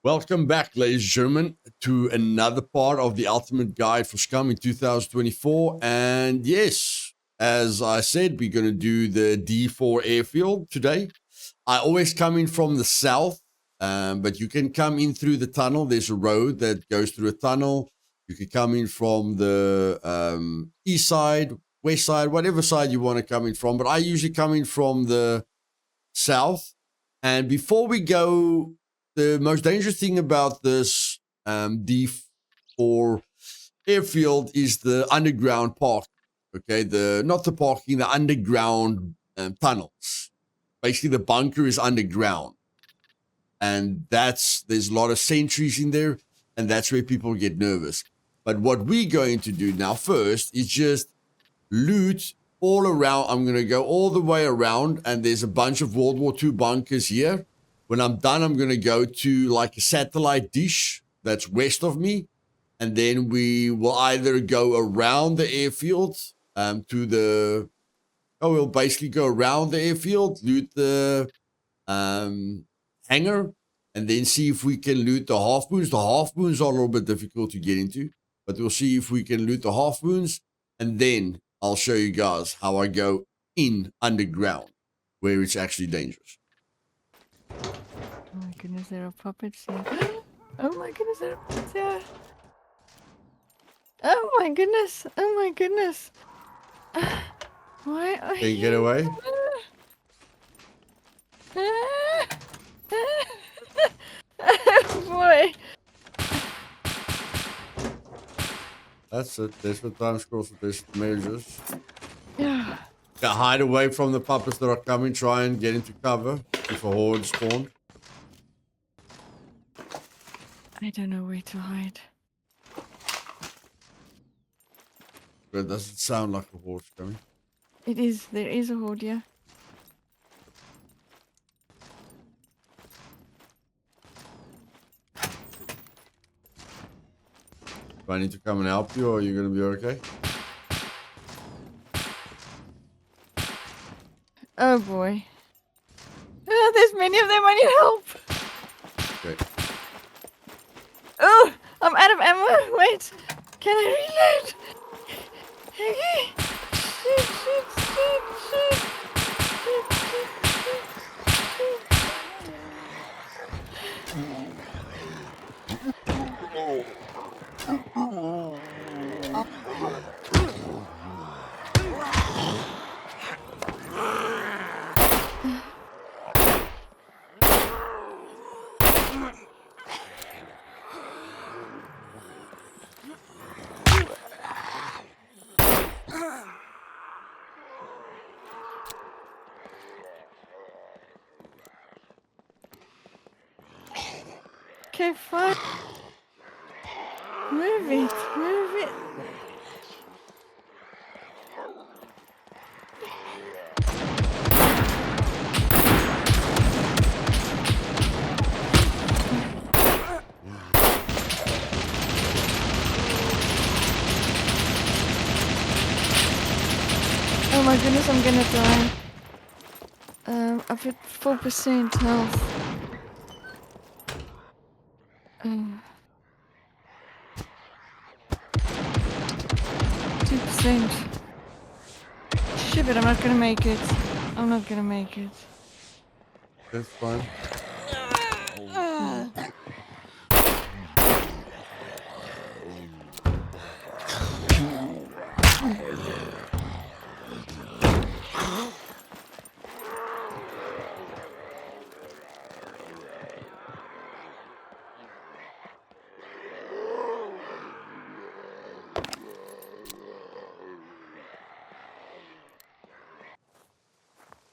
Welcome back, ladies and gentlemen, to another part of the Ultimate Guide for Scum in 2024. And yes, as I said, we're going to do the D4 airfield today. I always come in from the south, but you can come in through the tunnel. There's a road that goes through a tunnel. You can come in from the east side, west side, whatever side you want to come in from. But I usually come in from the south. And before we go, the most dangerous thing about this D4 airfield is the underground park. Okay, not the parking, the underground tunnels. Basically, the bunker is underground, and there's a lot of sentries in there, and that's where people get nervous. But what we're going to do now first is just loot all around. I'm going to go all the way around, and there's a bunch of World War II bunkers here. When I'm done, I'm going to go to like a satellite dish that's west of me, and then we will either go around the airfield we'll basically go around the airfield, loot the hangar, and then see if we can loot the half moons. The half moons are a little bit difficult to get into, but we'll see if we can loot the half moons, and then I'll show you guys how I go in underground, where it's actually dangerous. Oh my goodness, there are puppets here. Oh my goodness, there are puppets here. Oh my goodness. Oh my goodness. Why are Can you get away? Oh boy. That's it. There's what time scrolls with this measures. Yeah. Hide away from the puppets that are coming. Try and get into cover if a horde spawned. I don't know where to hide. But it doesn't sound like a horde's coming. It is. There is a horde here. Do I need to come and help you, or are you going to be okay? Oh boy. There's many of them. I need help. Okay. Oh, I'm out of ammo. Wait. Can I reload? Okay. Shoot, shoot, shoot, shoot. Shoot, okay, fine. Move it, move it. Oh my goodness, I'm gonna die. I've hit 4% health. 2%. Shit, but I'm not gonna make it. I'm not gonna make it. That's fine.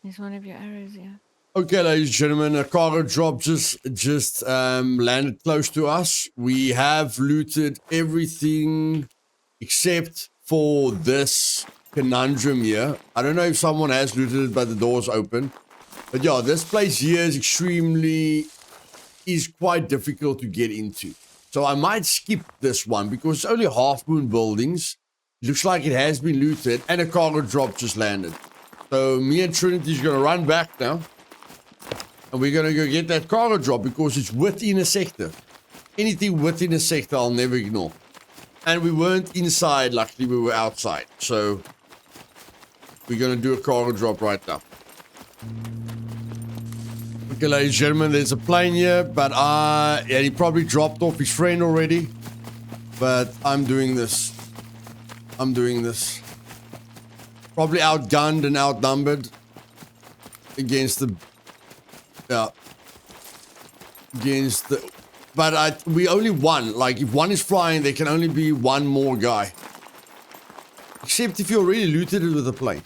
There's one of your arrows here. Okay, ladies and gentlemen, a cargo drop just landed close to us. We have looted everything except for this conundrum here. I don't know if someone has looted it, but the door's open. But yeah, this place here is quite difficult to get into. So I might skip this one because it's only half moon buildings. Looks like it has been looted, and a cargo drop just landed. So me and Trinity's gonna run back now. And we're going to go get that cargo drop because it's within a sector. Anything within a sector, I'll never ignore. And we weren't inside, luckily we were outside. So, we're going to do a cargo drop right now. Okay, ladies and gentlemen, there's a plane here, but he probably dropped off his friend already. But I'm doing this. Probably outgunned and outnumbered against the... But we only won. Like, if one is flying, there can only be one more guy. Except if you already looted it with a plane.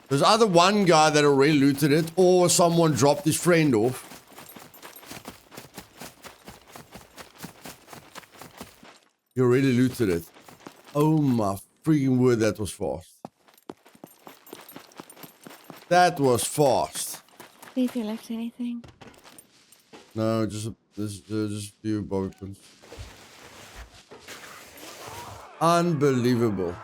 There's either one guy that already looted it, or someone dropped his friend off. He already looted it. Oh my freaking word, that was fast. That was fast. See if you left anything. No, just a few bobby pins. Unbelievable.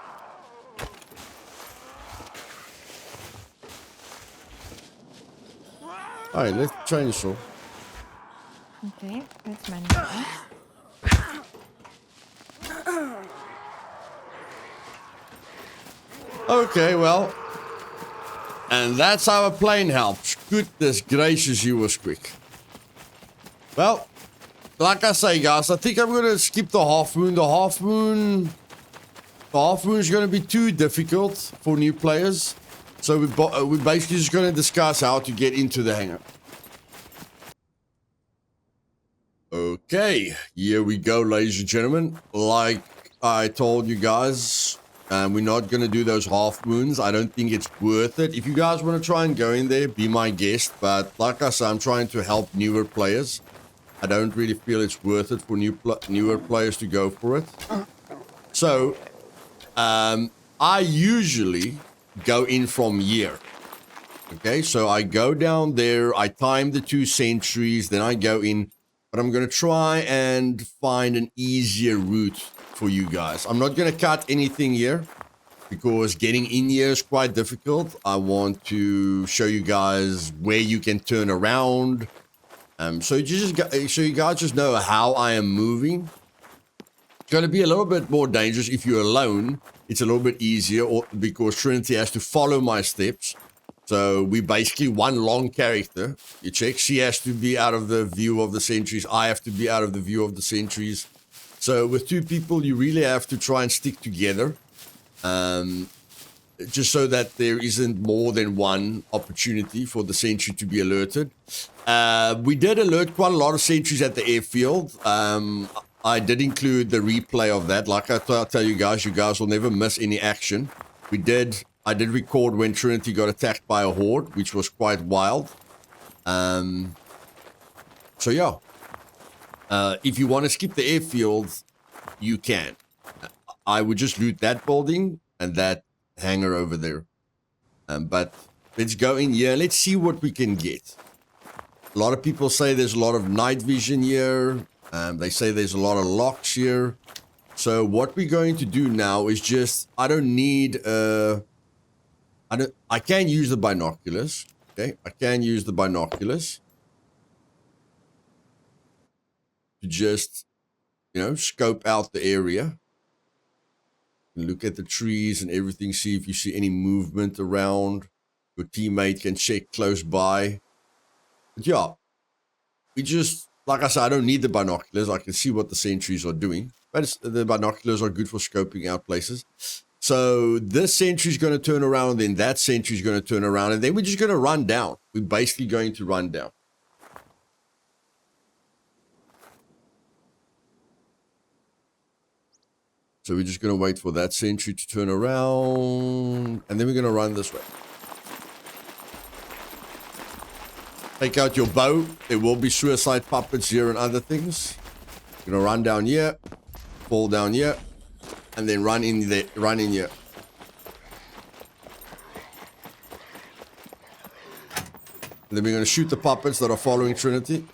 Alright, let's chainsaw. Okay, let's manage that. Okay, well. And that's how a plane helps. Goodness gracious, you was quick. Well, like I say, guys, I think I'm going to skip the half moon. The half moon is going to be too difficult for new players. So we're basically just going to discuss how to get into the hangar. Okay, here we go, ladies and gentlemen. Like I told you guys, we're not going to do those half moons. I don't think it's worth it. If you guys want to try and go in there, be my guest. But like I said, I'm trying to help newer players. I don't really feel it's worth it for newer players to go for it. So, I usually go in from here. Okay, so I go down there, I time the 2 sentries, then I go in. But I'm going to try and find an easier route for you guys. I'm not going to cut anything here because getting in here is quite difficult. I want to show you guys where you can turn around. So you guys just know how I am moving. It's going to be a little bit more dangerous if you're alone. It's a little bit easier because Trinity has to follow my steps. So we basically one long character. You check. She has to be out of the view of the sentries. I have to be out of the view of the sentries. So with 2 people, you really have to try and stick together. Just so that there isn't more than one opportunity for the sentry to be alerted. We did alert quite a lot of sentries at the airfield. I did include the replay of that. Like I tell you guys will never miss any action. I did record when Trinity got attacked by a horde, which was quite wild. So yeah. If you want to skip the airfield, you can. I would just loot that building and that hangar over there. But let's go in here. Let's see what we can get. A lot of people say there's a lot of night vision here. They say there's a lot of locks here. So what we're going to do now is just, I don't need, I can use the binoculars. Okay, I can use the binoculars. To just, scope out the area. And look at the trees and everything, see if you see any movement around. Your teammate can check close by. But yeah, we just, like I said, I don't need the binoculars. I can see what the sentries are doing. But the binoculars are good for scoping out places. So this sentry is going to turn around, then that sentry is going to turn around, and then we're just going to run down. We're basically going to run down. So we're just going to wait for that sentry to turn around, and then we're going to run this way. Take out your bow. There will be suicide puppets here and other things. You're going to run down here, fall down here, and then run in there, run in here. And then we're going to shoot the puppets that are following Trinity.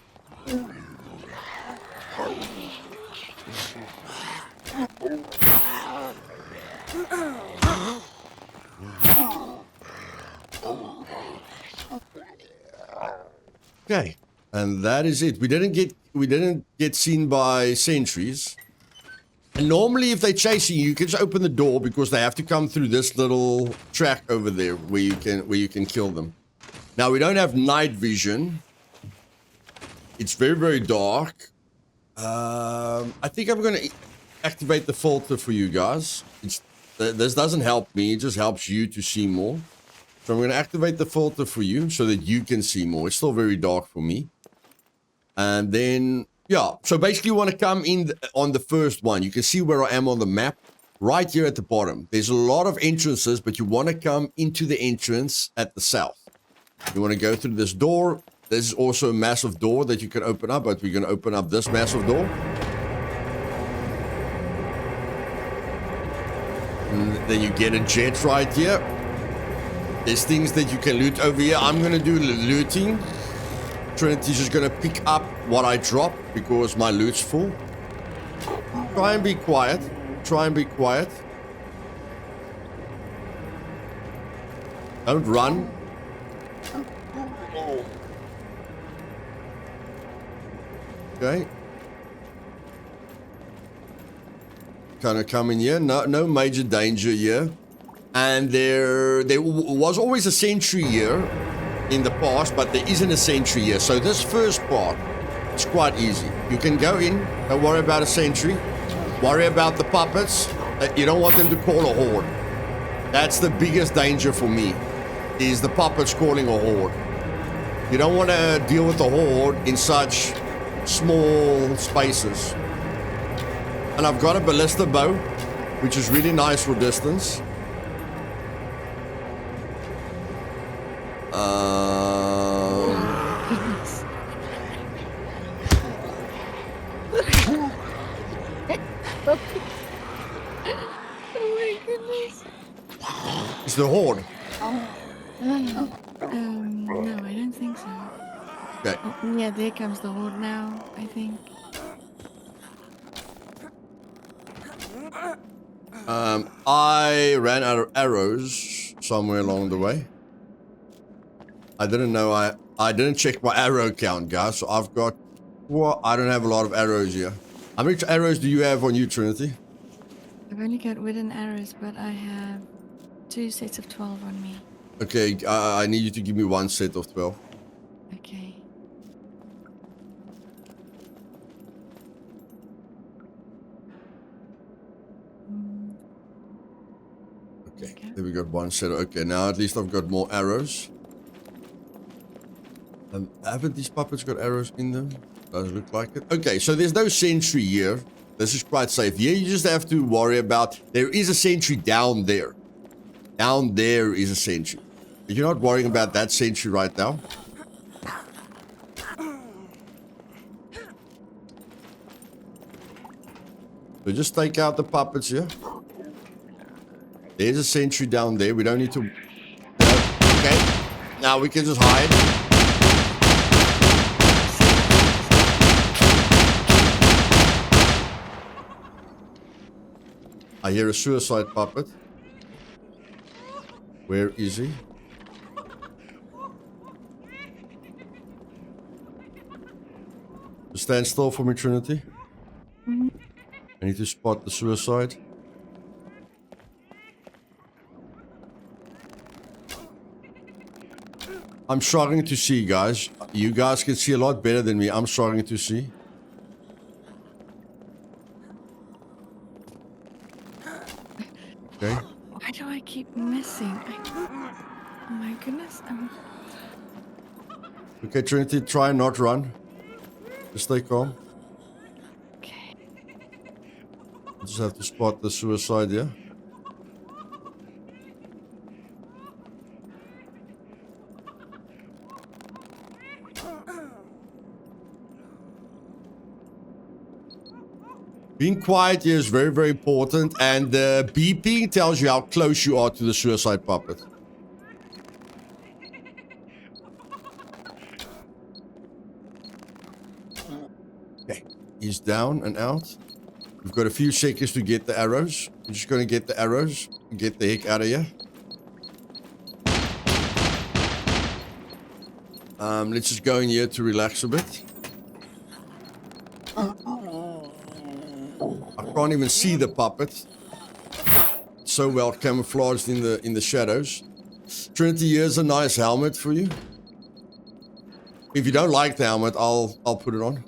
And that is it. We didn't get seen by sentries. And normally if they're chasing you, you can just open the door because they have to come through this little track over there where you can kill them. Now we don't have night vision. It's very, very dark. I think I'm gonna activate the filter for you guys. This doesn't help me, it just helps you to see more. So I'm gonna activate the filter for you so that you can see more. It's still very dark for me. And then, yeah, so basically you want to come in on the first one. You can see where I am on the map, right here at the bottom. There's a lot of entrances, but you want to come into the entrance at the south. You want to go through this door. There's also a massive door that you can open up, but we're going to open up this massive door. And then you get a jet right here. There's things that you can loot over here. I'm going to do looting. Trinity's just going to pick up what I drop because my loot's full. Try and be quiet. Try and be quiet. Don't run. Okay. Kind of come in here. No major danger here. And there was always a sentry here in the past, but there isn't a sentry here. So this first part is quite easy. You can go in, don't worry about a sentry. Worry about the puppets. You don't want them to call a horde. That's the biggest danger for me, is the puppets calling a horde. You don't want to deal with the horde in such small spaces. And I've got a ballista bow, which is really nice for distance. Oh my goodness. It's the horde. No, I don't think so. Okay. Oh, yeah, there comes the horde now, I think. I ran out of arrows somewhere along the way. I didn't know I didn't check my arrow count, guys. So I've got, well, I don't have a lot of arrows here. How many arrows do you have on you, Trinity? I've only got wooden arrows, but I have 2 sets of 12 on me. Okay, I need you to give me 1 set of 12. Okay. Okay, there we got 1 set. Okay, now at least I've got more arrows. Haven't these puppets got arrows in them? Doesn't look like it. Okay, so there's no sentry here. This is quite safe. Here you just have to worry about, there is a sentry down there. Down there is a sentry. But you're not worrying about that sentry right now. So just take out the puppets here. There's a sentry down there. We don't need to... Okay. Now we can just hide. I hear a suicide puppet. Where is he? Just stand still for me, Trinity. I need to spot the suicide. I'm struggling to see, guys. You guys can see a lot better than me. I'm struggling to see. Okay. Why do I keep missing? Oh my goodness. Okay, Trinity, try and not run. Just stay calm. Okay. Just have to spot the suicide here. Being quiet here is very, very important, and the beeping tells you how close you are to the suicide puppet. Okay, he's down and out. We've got a few seconds to get the arrows. I'm just going to get the arrows and get the heck out of here. Let's just go in here to relax a bit. I can't even see the puppet. So well camouflaged in the shadows. Trinity, here's a nice helmet for you. If you don't like the helmet, I'll put it on.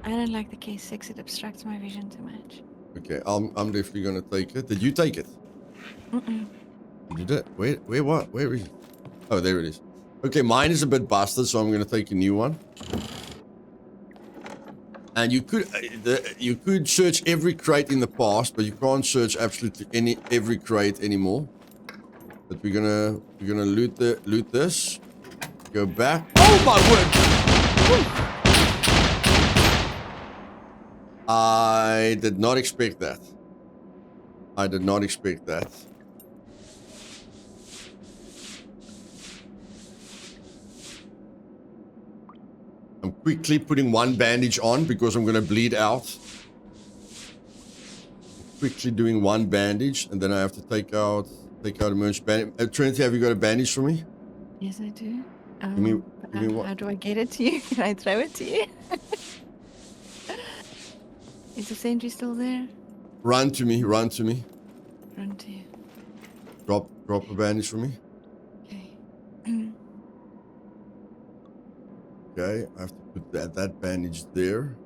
I don't like the K6. It obstructs my vision too much. Okay, I'm definitely gonna take it. Did you take it? Mm-mm. You did? Where what? Where is it? Oh, there it is. Okay, mine is a bit busted, so I'm gonna take a new one. And you could search every crate in the past, but you can't search absolutely every crate anymore. But we're gonna loot this. Go back. Oh my word! I did not expect that. I did not expect that. I'm quickly putting one bandage on because I'm gonna bleed out. Quickly doing one bandage, and then I have to take out emergency bandage. Trinity, have you got a bandage for me? Yes, I do. Give me what? How do I get it to you? Can I throw it to you? Is the sentry still there? Run to me. Run to you. Drop a bandage for me. Okay. Okay, I have to put that bandage there.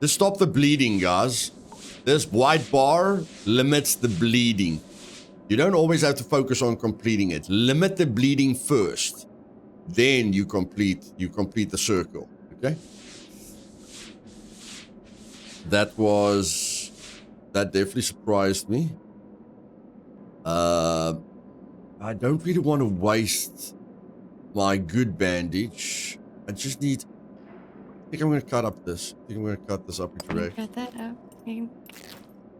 Just stop the bleeding, guys. This white bar limits the bleeding. You don't always have to focus on completing it. Limit the bleeding first. Then you complete the circle. Okay? That definitely surprised me. I don't really want to waste my good bandage. I just need... I think I'm going to cut up this. I think I'm going to cut this up with Ray. Cut that up.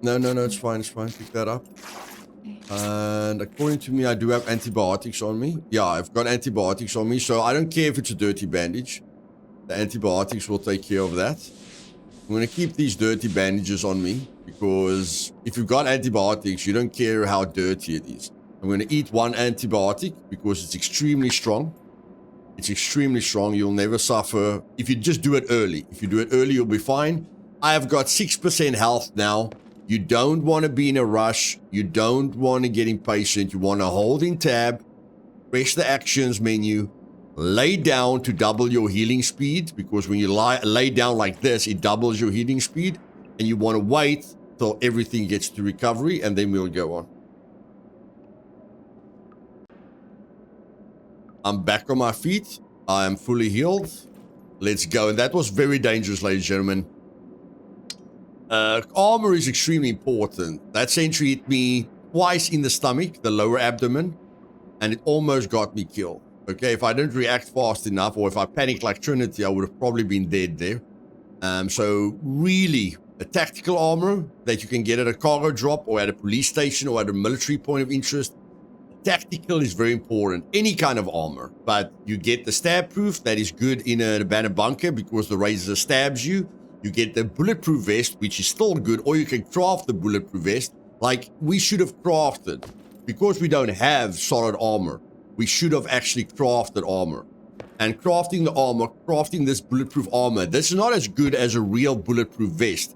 No, it's fine. Pick that up. Okay. And according to me, I do have antibiotics on me. Yeah, I've got antibiotics on me, so I don't care if it's a dirty bandage. The antibiotics will take care of that. I'm going to keep these dirty bandages on me because if you've got antibiotics, you don't care how dirty it is. I'm going to eat one antibiotic because it's extremely strong. It's extremely strong. You'll never suffer if you just do it early. If you do it early, you'll be fine. I have got 6% health now. You don't want to be in a rush. You don't want to get impatient. You want to hold in tab, press the actions menu, lay down to double your healing speed, because when you lay down like this, it doubles your healing speed, and you want to wait till everything gets to recovery, and then we'll go on. I'm back on my feet. I am fully healed. Let's go. And that was very dangerous, ladies and gentlemen. Armor is extremely important. That sentry hit me twice in the stomach, the lower abdomen, and it almost got me killed. Okay, if I didn't react fast enough, or if I panicked like Trinity, I would have probably been dead there. So really, a tactical armor that you can get at a cargo drop or at a police station or at a military point of interest. Tactical is very important. Any kind of armor, but you get the stab proof that is good in an abandoned bunker because the razor stabs you. You get the bulletproof vest, which is still good, or you can craft the bulletproof vest like we should have crafted. Because we don't have solid armor, we should have actually crafted armor. And crafting the armor, crafting this bulletproof armor, this is not as good as a real bulletproof vest,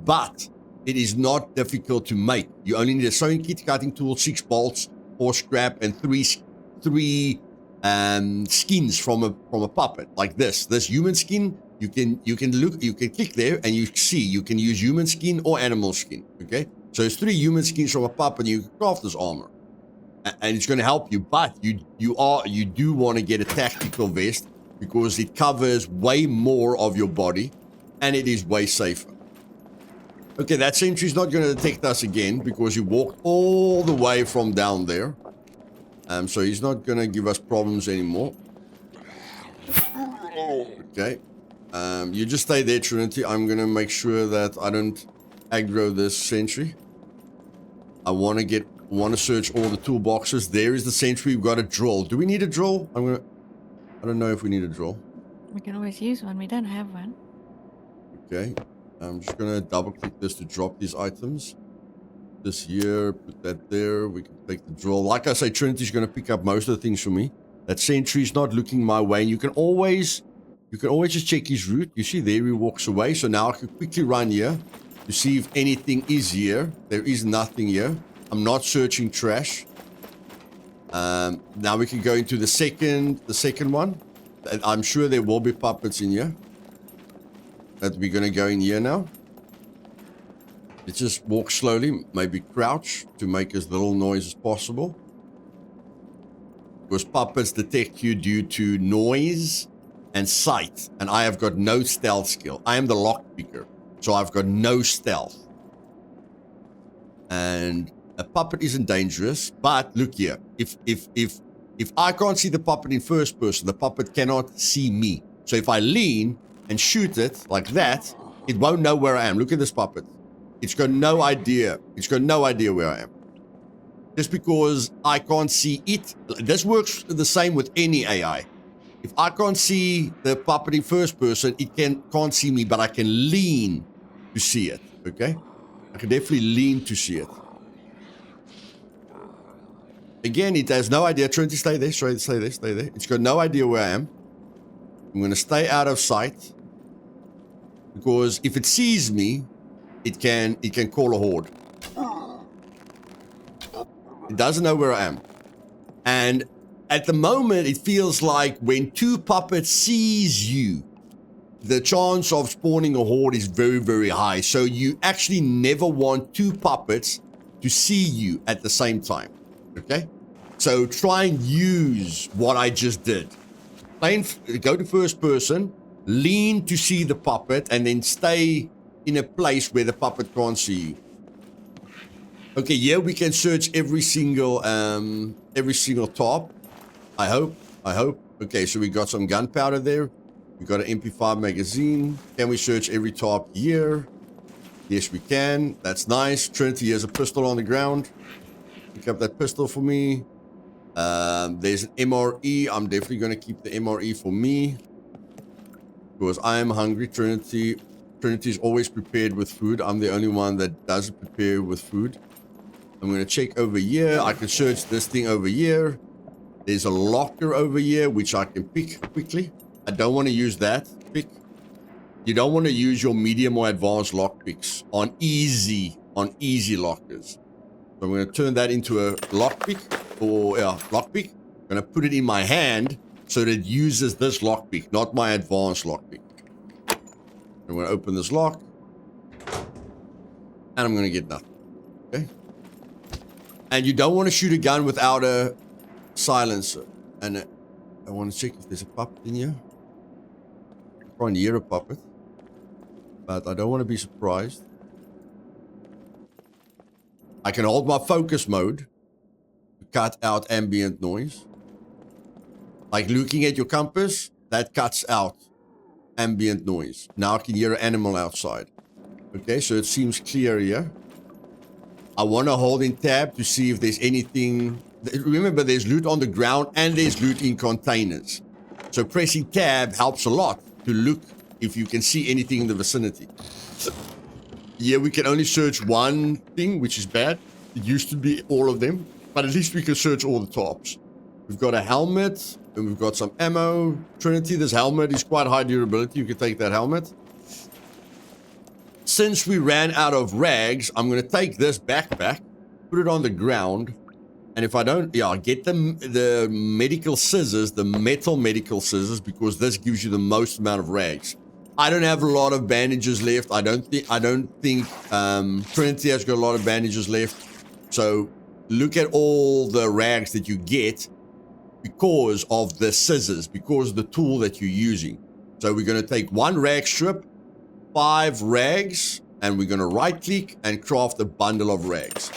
but it is not difficult to make. You only need a sewing kit, cutting tool, 6 bolts, 4 scrap, and three skins from a puppet like this. This human skin, you can click there and you see you can use human skin or animal skin. Okay, so it's 3 human skins from a puppet, and you can craft this armor, and it's going to help you. But you do want to get a tactical vest because it covers way more of your body, and it is way safer. Okay, that sentry's not going to detect us again because he walked all the way from down there. So he's not going to give us problems anymore. Okay. You just stay there, Trinity. I'm going to make sure that I don't aggro this sentry. I want to search all the toolboxes. There is the sentry. We've got a drill. Do we need a drill? I don't know if we need a drill. We can always use one. We don't have one. Okay. I'm just going to double click this to drop these items. This here, put that there. We can take the drill. Like I say, Trinity's going to pick up most of the things for me. That sentry's not looking my way. And you can always just check his route. You see there he walks away. So now I can quickly run here to see if anything is here. There is nothing here. I'm not searching trash. Now we can go into the second one. And I'm sure there will be puppets in here. That we're gonna go in here now. Let's just walk slowly, maybe crouch to make as little noise as possible. Because puppets detect you due to noise and sight. And I have got no stealth skill. I am the lockpicker. So I've got no stealth. And a puppet isn't dangerous. But look here. If I can't see the puppet in first person, the puppet cannot see me. So if I lean and shoot it like that, it won't know where I am. Look at this puppet. It's got no idea. It's got no idea where I am. Just because I can't see it. This works the same with any AI. If I can't see the puppet in first person, it can't see me, but I can lean to see it. Okay? I can definitely lean to see it. Again, it has no idea. Trinity, stay there. Stay there. Stay there. It's got no idea where I am. I'm going to stay out of sight. Because if it sees me, it can call a horde. It doesn't know where I am. And at the moment, it feels like when two puppets sees you, the chance of spawning a horde is very, very high. So you actually never want two puppets to see you at the same time. Okay? So try and use what I just did. Go to first person, lean to see the puppet, and then stay in a place where the puppet can't see you. Okay, yeah, we can search every single top. I hope. Okay, so we got some gunpowder there. We got an MP5 magazine. Can we search every top here? Yes, we can. That's nice. Trinity has a pistol on the ground. Pick up that pistol for me. There's an MRE. I'm definitely going to keep the MRE for me. Because I am hungry. Trinity is always prepared with food. I'm the only one that doesn't prepare with food. I'm going to check over here. I can search this thing over here. There's a locker over here, which I can pick quickly. I don't want to use that pick. You don't want to use your medium or advanced lock picks on easy lockers. So I'm going to turn that into a lockpick or lockpick. I'm going to put it in my hand so that it uses this lockpick, not my advanced lockpick. I'm going to open this lock. And I'm going to get nothing. Okay. And you don't want to shoot a gun without a silencer. And I want to check if there's a puppet in here. I can't hear a puppet. But I don't want to be surprised. I can hold my focus mode to cut out ambient noise. Like looking at your compass, that cuts out ambient noise. Now I can hear an animal outside. Okay, so it seems clear here. I want to hold in tab to see if there's anything. Remember, there's loot on the ground and there's loot in containers. So pressing tab helps a lot to look if you can see anything in the vicinity. Yeah, we can only search one thing, which is bad. It used to be all of them, but at least we can search all the tops. We've got a helmet and we've got some ammo. Trinity, this helmet is quite high durability. You can take that helmet. Since we ran out of rags, I'm going to take this backpack, put it on the ground, and if I don't, get the medical scissors, the metal medical scissors, because this gives you the most amount of rags. I don't have a lot of bandages left. I don't think Trinity has got a lot of bandages left. So look at all the rags that you get because of the scissors, because of the tool that you're using. So we're going to take one rag strip, 5 rags, and we're going to right click and craft a bundle of rags.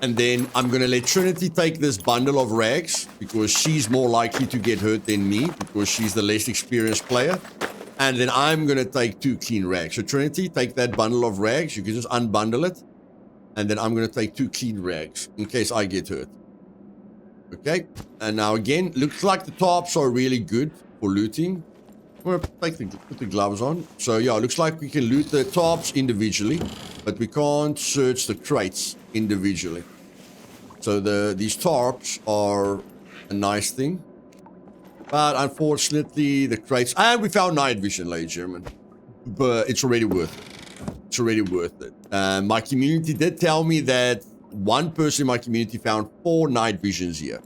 And then I'm going to let Trinity take this bundle of rags because she's more likely to get hurt than me because she's the less experienced player. And then I'm going to take 2 clean rags. So Trinity, take that bundle of rags. You can just unbundle it. And then I'm going to take 2 clean rags in case I get hurt. Okay. And now again, looks like the tops are really good for looting. I'm going to put the gloves on. So yeah, looks like we can loot the tops individually, but we can't search the crates individually. So these tarps are a nice thing. But unfortunately, the crates... And we found night vision, ladies and gentlemen. But it's already worth it. It's already worth it. My community did tell me that one person in my community found 4 night visions here.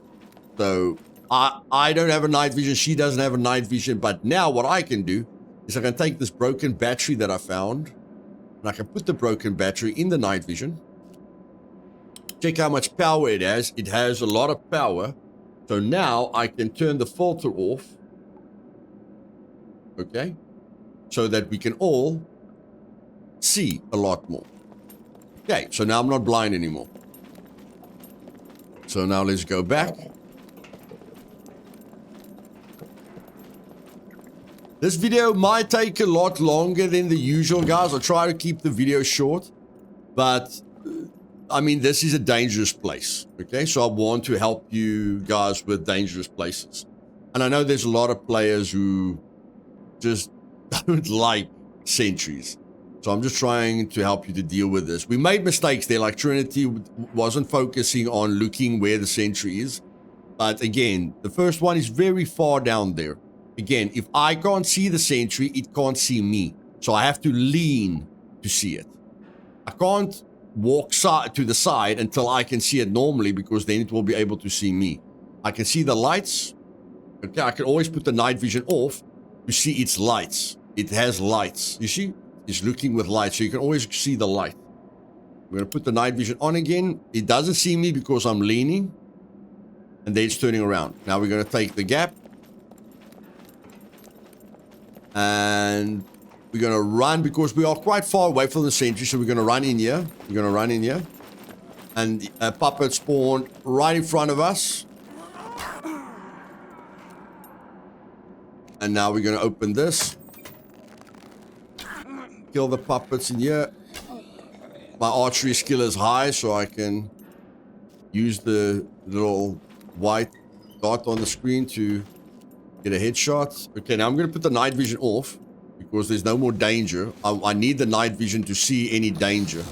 So I don't have a night vision. She doesn't have a night vision. But now what I can do is I can take this broken battery that I found. And I can put the broken battery in the night vision. Check how much power it has. It has a lot of power. So now I can turn the filter off. Okay. So that we can all see a lot more. Okay. So now I'm not blind anymore. So now let's go back. This video might take a lot longer than the usual, guys. I'll try to keep the video short. But... I mean, this is a dangerous place, okay? So I want to help you guys with dangerous places. And I know there's a lot of players who just don't like sentries. So I'm just trying to help you to deal with this. We made mistakes there, like Trinity wasn't focusing on looking where the sentry is. But again, the first one is very far down there. Again, if I can't see the sentry, it can't see me. So I have to lean to see it. I can't walk to the side until I can see it normally, because then it will be able to see me. I can see the lights. Okay, I can always put the night vision off to see its lights. It has lights. You see? It's looking with light, so you can always see the light. We're going to put the night vision on again. It doesn't see me because I'm leaning. And then it's turning around. Now we're going to take the gap. And... we're going to run because we are quite far away from the sentry. So we're going to run in here. We're going to run in here. And a puppet spawned right in front of us. And now we're going to open this. Kill the puppets in here. My archery skill is high, so I can use the little white dot on the screen to get a headshot. Okay, now I'm going to put the night vision off. Because there's no more danger. I need the night vision to see any danger.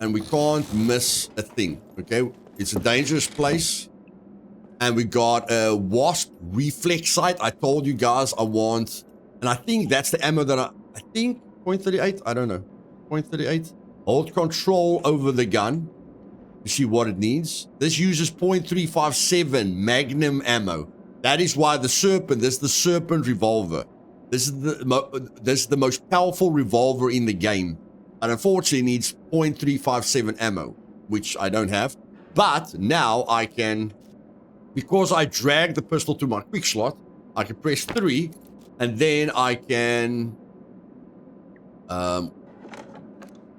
And we can't miss a thing, okay? It's a dangerous place. And we got a wasp reflex sight. I told you guys I want... and I think that's the ammo that I think, .38? I don't know. .38? Hold control over the gun to see what it needs. This uses .357 Magnum ammo. That is why the Serpent, this is the Serpent revolver. This is the most powerful revolver in the game. And unfortunately it needs .357 ammo, which I don't have. But now I can, because I drag the pistol to my quick slot, I can press 3, and then I can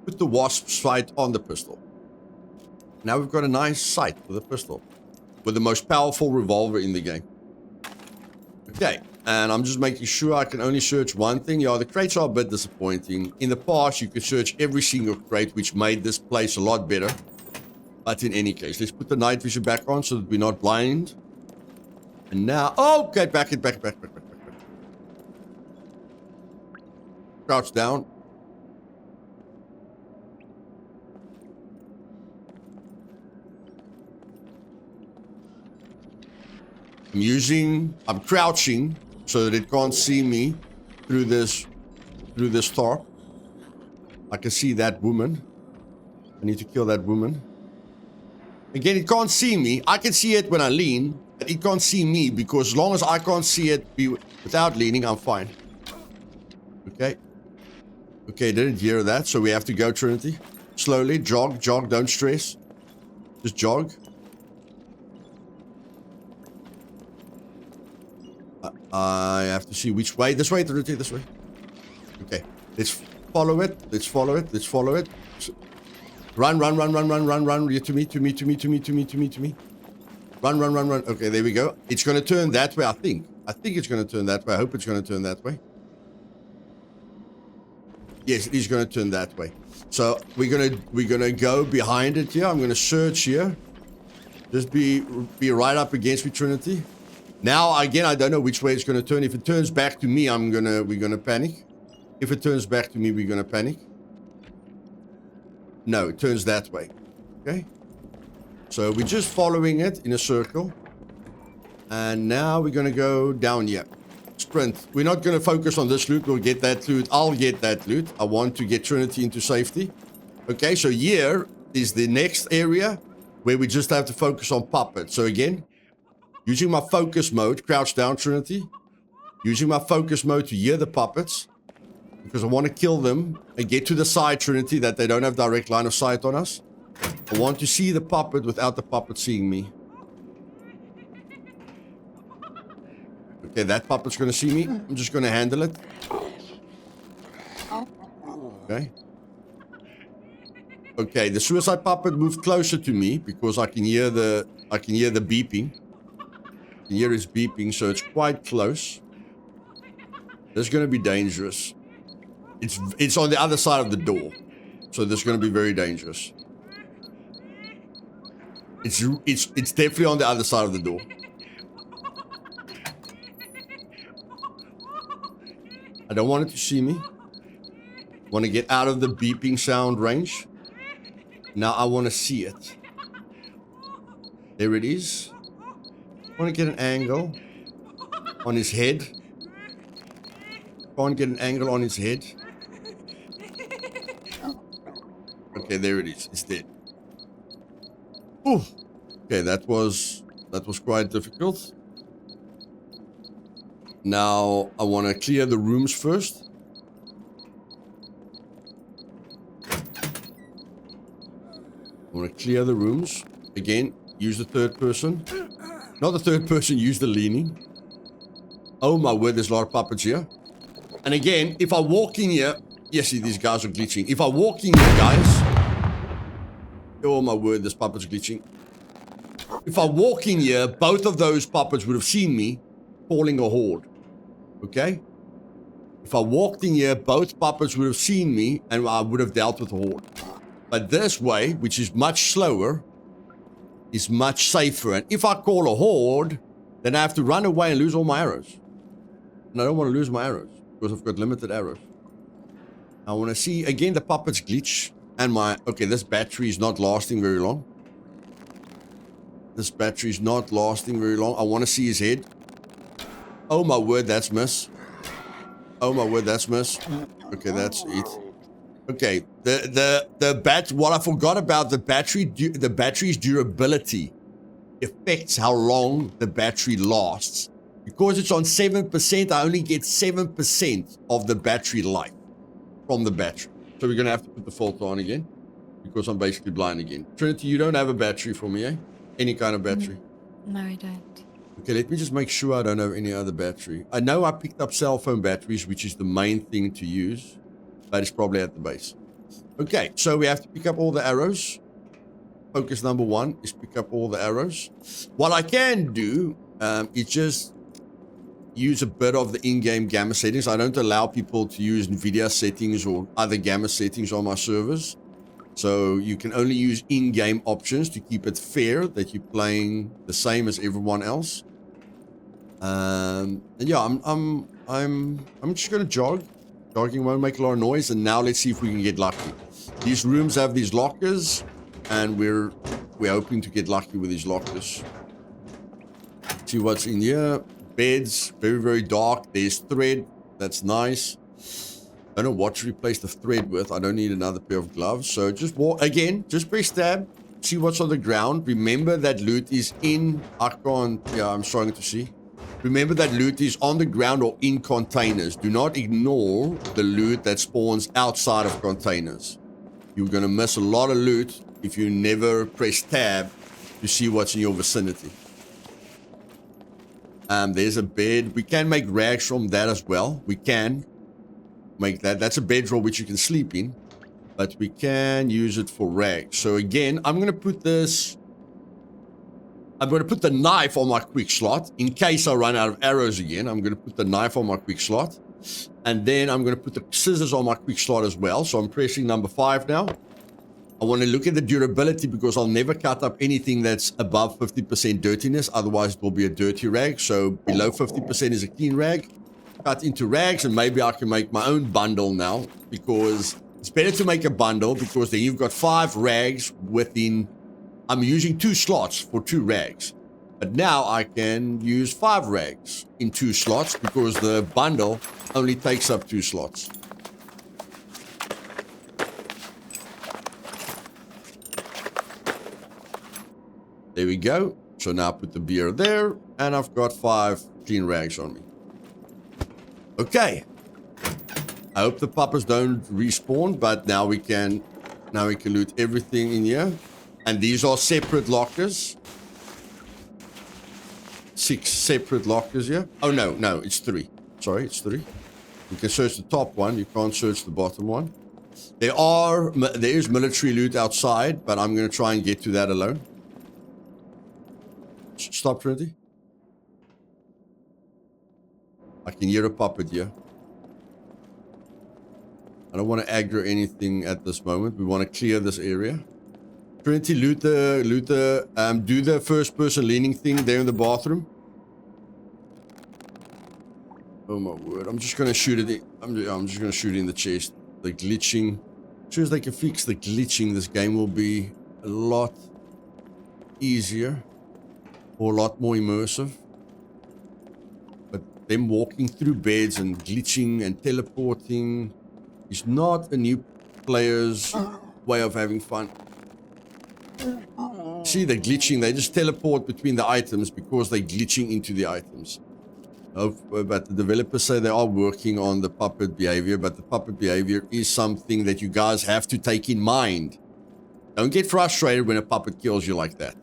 put the wasp sight on the pistol. Now we've got a nice sight with a pistol. With the most powerful revolver in the game. Okay, and I'm just making sure I can only search one thing. Yeah, the crates are a bit disappointing. In the past, you could search every single crate, which made this place a lot better. But in any case, let's put the night vision back on so that we're not blind. And now... oh, okay, back. Crouch down. I'm crouching so that it can't see me through this tarp. I can see that woman. I need to kill that woman. Again, it can't see me. I can see it when I lean, but it can't see me because as long as I can't see it without leaning, I'm fine. Okay. Okay, didn't hear that, so we have to go, Trinity. Slowly, jog, don't stress. Just jog. I have to see which way. This way, Trinity, this way. Okay, let's follow it. Run. You to me. Run. Okay, there we go. It's going to turn that way, I think. I think it's going to turn that way. I hope it's going to turn that way. Yes, it is going to turn that way. So we're gonna go behind it here. I'm gonna search here. Just be right up against me, Trinity. Now again, I don't know which way it's gonna turn. If it turns back to me, we're gonna panic. If it turns back to me, we're gonna panic. No, it turns that way. Okay. So we're just following it in a circle. And now we're going to go down here. Sprint. We're not going to focus on this loot. We'll get that loot. I'll get that loot. I want to get Trinity into safety. Okay, so here is the next area where we just have to focus on puppets. So again, using my focus mode, crouch down, Trinity. Using my focus mode to hear the puppets. Because I want to kill them and get to the side, Trinity, that they don't have direct line of sight on us. I want to see the puppet without the puppet seeing me. Okay, that puppet's going to see me. I'm just going to handle it. Okay. Okay, the suicide puppet moved closer to me because I can hear the beeping. I can hear his beeping, so it's quite close. This is going to be dangerous. It's on the other side of the door, so this is going to be very dangerous. It's definitely on the other side of the door. I don't want it to see me. I want to get out of the beeping sound range. Now I want to see it. There it is. I want to get an angle on his head. Can't get an angle on his head. Okay, there it is. It's dead. Ooh. Okay, that was quite difficult. Now I want to clear the rooms first. I want to clear the rooms. Again, use the third person. Not the third person, use the leaning. Oh my word, there's a lot of puppets here. And again, if I walk in here... Yes, see, these guys are glitching. If I walk in here, guys... Oh my word, this puppet's glitching. If I walk in here, both of those puppets would have seen me calling a horde. Okay? If I walked in here, both puppets would have seen me and I would have dealt with the horde. But this way, which is much slower, is much safer. And if I call a horde, then I have to run away and lose all my arrows. And I don't want to lose my arrows because I've got limited arrows. I want to see, again, the puppets glitch. And my... Okay, this battery is not lasting very long. This battery is not lasting very long. I want to see his head. Oh my word, that's miss. Oh my word, that's miss. Okay, that's it. Okay, what I forgot about the battery's durability affects how long the battery lasts. Because it's on 7%, I only get 7% of the battery life from the battery. So we're going to have to put the filter on again because I'm basically blind again. Trinity, you don't have a battery for me, eh? Any kind of battery? No, I don't. Okay, let me just make sure I don't have any other battery. I know I picked up cell phone batteries, which is the main thing to use, but it's probably at the base. Okay, so we have to pick up all the arrows. Focus number 1 is pick up all the arrows. What I can do is just use a bit of the in-game gamma settings. I don't allow people to use NVIDIA settings or other gamma settings on my servers. So you can only use in-game options to keep it fair that you're playing the same as everyone else. And yeah, I'm just gonna jog. Jogging won't make a lot of noise. And now let's see if we can get lucky. These rooms have these lockers, and we're hoping to get lucky with these lockers. See what's in here. Beds, very, very dark. There's thread. That's nice. I don't know what to replace the thread with. I don't need another pair of gloves. So just walk again. Just press tab. See what's on the ground. Remember that loot is in. I can't. Yeah, I'm struggling to see. Remember that loot is on the ground or in containers. Do not ignore the loot that spawns outside of containers. You're going to miss a lot of loot if you never press tab to see what's in your vicinity. There's a bed. We can make rags from that as well. We can make that. That's a bedroll which you can sleep in. But we can use it for rags. So again, I'm going to put this... I'm going to put the knife on my quick slot. In case I run out of arrows again, I'm going to put the knife on my quick slot. And then I'm going to put the scissors on my quick slot as well. So I'm pressing number 5 now. I want to look at the durability because I'll never cut up anything that's above 50% dirtiness. Otherwise, it will be a dirty rag. So below 50% is a clean rag. Cut into rags, and maybe I can make my own bundle now. Because it's better to make a bundle because then you've got 5 rags within... I'm using 2 slots for 2 rags. But now I can use 5 rags in 2 slots because the bundle only takes up 2 slots. There we go. So now put the beer there, and I've got 5 clean rags on me. Okay. I hope the puppets don't respawn, but now we can loot everything in here. And these are separate lockers. 6 separate lockers here. Oh no, it's 3. Sorry, it's 3. You can search the top one, you can't search the bottom one. There is military loot outside, but I'm gonna try and get to that alone. Stop, Trinity. I can hear a puppet here. I don't want to aggro anything at this moment. We want to clear this area. Trinity, do the first person leaning thing there in the bathroom. Oh my word! I'm just gonna shoot it. I'm just gonna shoot it in the chest. The glitching. As soon as they can fix the glitching, this game will be a lot easier. Or a lot more immersive. But them walking through beds and glitching and teleporting is not a new player's way of having fun. See, the glitching, they just teleport between the items because they're glitching into the items. But the developers say they are working on the puppet behavior, but the puppet behavior is something that you guys have to take in mind. Don't get frustrated when a puppet kills you like that.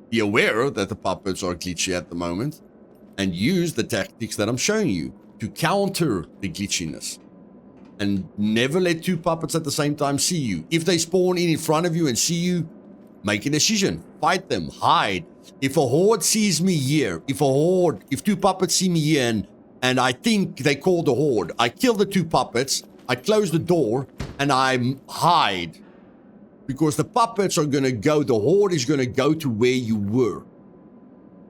Be aware that the puppets are glitchy at the moment and use the tactics that I'm showing you to counter the glitchiness. And never let 2 puppets at the same time see you. If they spawn in front of you and see you, make a decision. Fight them. Hide. If a horde sees me here, if 2 puppets see me here and I think they called a horde, I kill the 2 puppets, I close the door, and I hide. Because the puppets are going to go, the horde is going to go to where you were.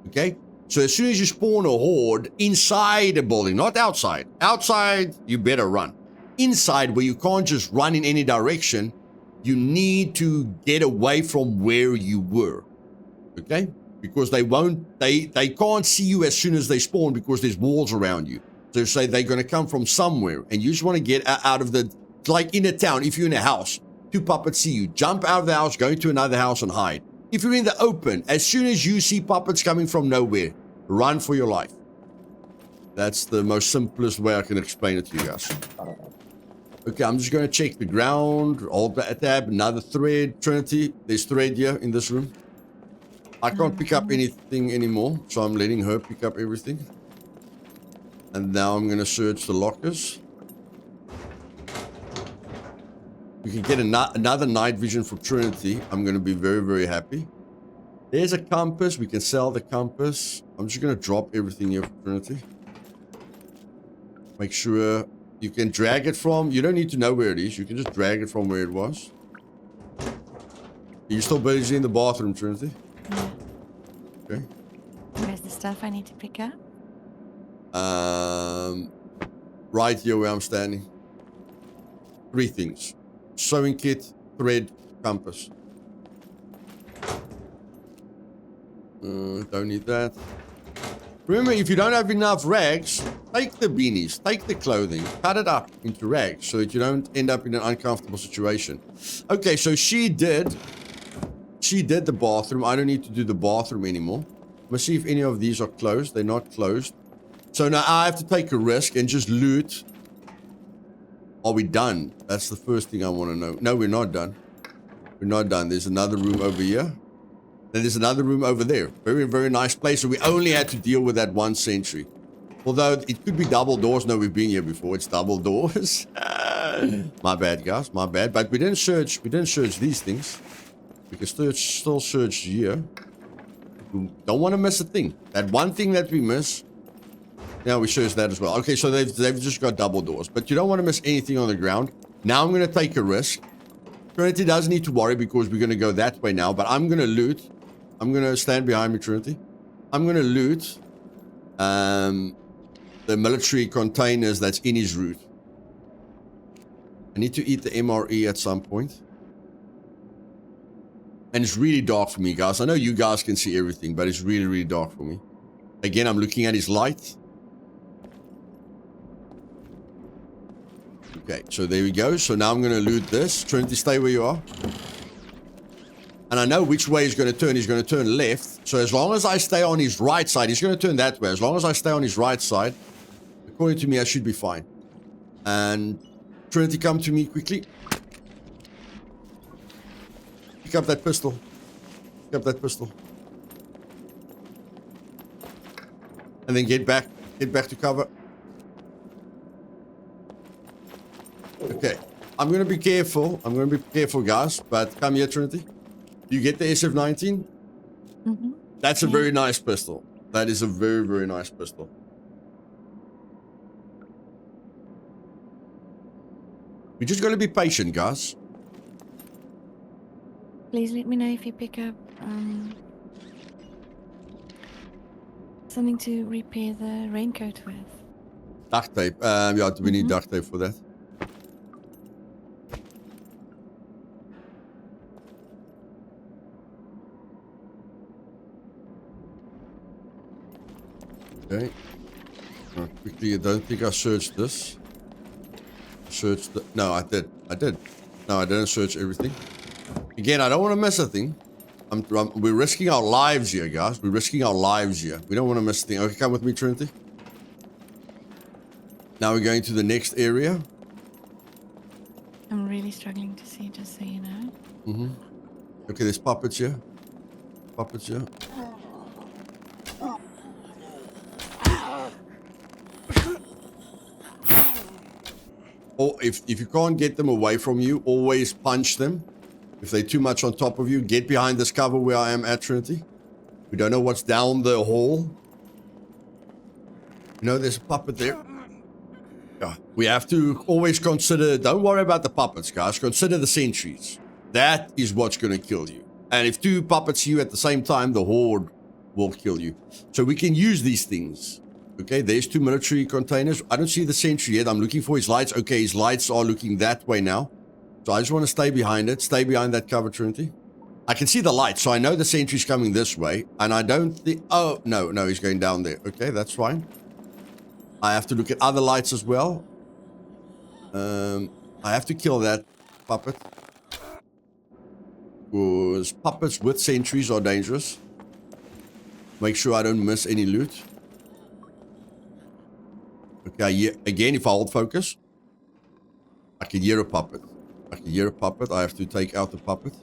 Okay? So as soon as you spawn a horde inside a building, not outside. Outside, you better run. Inside, where you can't just run in any direction, you need to get away from where you were. Okay? Because they can't see you as soon as they spawn because there's walls around you. So say they're going to come from somewhere and you just want to get out of the, like in a town, if you're in a house, 2 puppets see you, jump out of the house, go to another house and hide. If you're in the open, as soon as you see puppets coming from nowhere, run for your life. That's the most simplest way I can explain it to you guys. Okay, I'm just going to check the ground, hold the tab, another thread, Trinity. There's thread here in this room. I can't pick up anything anymore, so I'm letting her pick up everything. And now I'm going to search the lockers. We can get another night vision for Trinity. I'm going to be very, very happy. There's a compass. We can sell the compass. I'm just going to drop everything here for Trinity. Make sure you can drag it from... You don't need to know where it is. You can just drag it from where it was. Are you still busy in the bathroom, Trinity? Yeah. Okay. Where's the stuff I need to pick up? Right here where I'm standing. 3 things. Sewing kit, thread, compass. Don't need that. Remember, if you don't have enough rags, take the beanies, take the clothing, cut it up into rags so that you don't end up in an uncomfortable situation. Okay, so she did the bathroom. I don't need to do the bathroom anymore. Let's see if any of these are closed. They're not closed. So now I have to take a risk and just loot. Are we done? That's the first thing I want to know. No, we're not done. We're not done. There's another room over here. Then there's another room over there. Very, very nice place. So we only had to deal with that 1 sentry. Although it could be double doors. No, we've been here before. It's double doors. My bad, guys. My bad. But we didn't search these things. We can still search here. We don't want to miss a thing. That one thing that we miss. Now we search that as well. Okay, so they've just got double doors. But you don't want to miss anything on the ground. Now I'm going to take a risk. Trinity doesn't need to worry because we're going to go that way now. But I'm going to loot. I'm going to stand behind me, Trinity. I'm going to loot the military containers that's in his route. I need to eat the MRE at some point. And it's really dark for me, guys. I know you guys can see everything, but it's really, really dark for me. Again, I'm looking at his light. Okay, so there we go. So now I'm going to loot this. Trinity, stay where you are. And I know which way he's going to turn. He's going to turn left. So as long as I stay on his right side, he's going to turn that way. As long as I stay on his right side, according to me, I should be fine. And Trinity, come to me quickly. Pick up that pistol. Pick up that pistol. And then get back. Get back to cover. Okay. I'm going to be careful. I'm going to be careful, guys. But come here, Trinity. You get the SF-19? Mm-hmm. That's a very nice pistol. That is a very, very nice pistol. We're just going to be patient, guys. Please let me know if you pick up something to repair the raincoat with. Duct tape. Yeah, we need duct tape for that. Okay. Quickly, I don't think I searched this. Searched the... No, I did. I did. No, I didn't search everything. Again, I don't want to miss a thing. We're risking our lives here, guys. We're risking our lives here. We don't want to miss a thing. Okay, come with me, Trinity. Now we're going to the next area. I'm really struggling to see, just so you know. Mm-hmm. Okay, there's puppets here. Puppets here. Or if you can't get them away from you, always punch them. If they're too much on top of you, get behind this cover where I am at, Trinity. We don't know what's down the hall. You know, there's a puppet there. Yeah, we have to always consider, don't worry about the puppets, guys. Consider the sentries. That is what's going to kill you. And if two puppets see you at the same time, the horde will kill you. So we can use these things. Okay, there's two military containers. I don't see the sentry yet. I'm looking for his lights. Okay, his lights are looking that way now. So I just want to stay behind it. Stay behind that cover, Trinity. I can see the lights, so I know the sentry's coming this way. And I don't think... Oh, no, he's going down there. Okay, that's fine. I have to look at other lights as well. I have to kill that puppet. Because puppets with sentries are dangerous. Make sure I don't miss any loot. Okay, yeah, again, if I hold focus, I can hear a puppet. I can hear a puppet. I have to take out the puppet.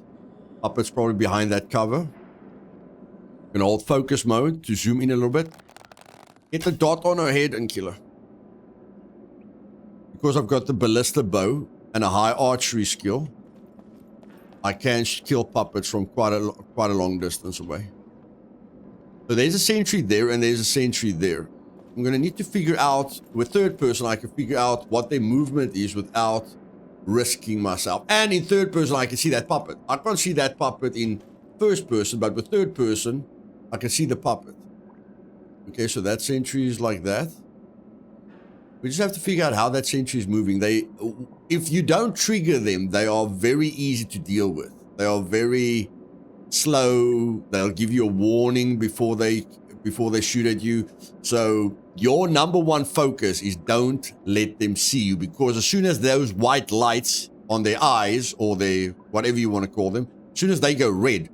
Puppet's probably behind that cover. I'm gonna hold focus mode to zoom in a little bit. Get the dot on her head and kill her. Because I've got the ballista bow and a high archery skill, I can kill puppets from quite a long distance away. So there's a sentry there and there's a sentry there. I'm going to need to figure out, with third person, I can figure out what their movement is without risking myself. And in third person, I can see that puppet. I can't see that puppet in first person, but with third person, I can see the puppet. Okay, so that sentry is like that. We just have to figure out how that sentry is moving. If you don't trigger them, they are very easy to deal with. They are very slow. They'll give you a warning before they shoot at you. So your number one focus is don't let them see you, because as soon as those white lights on their eyes, or their whatever you want to call them, as soon as they go red,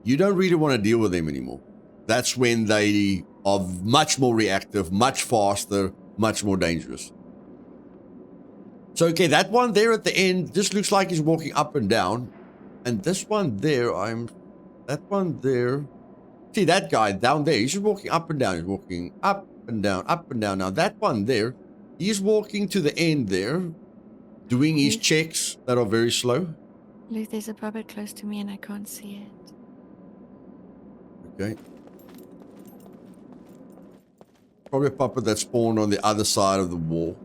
you don't really want to deal with them anymore. That's when they are much more reactive, much faster, much more dangerous. So, okay, that one there at the end just looks like he's walking up and down. And this one there, that one there. See, that guy down there, he's just walking up and down. He's walking up and down, up and down. Now, that one there, he's walking to the end there, doing his checks that are very slow. Luth, there's a puppet close to me and I can't see it. Okay. Probably a puppet that spawned on the other side of the wall.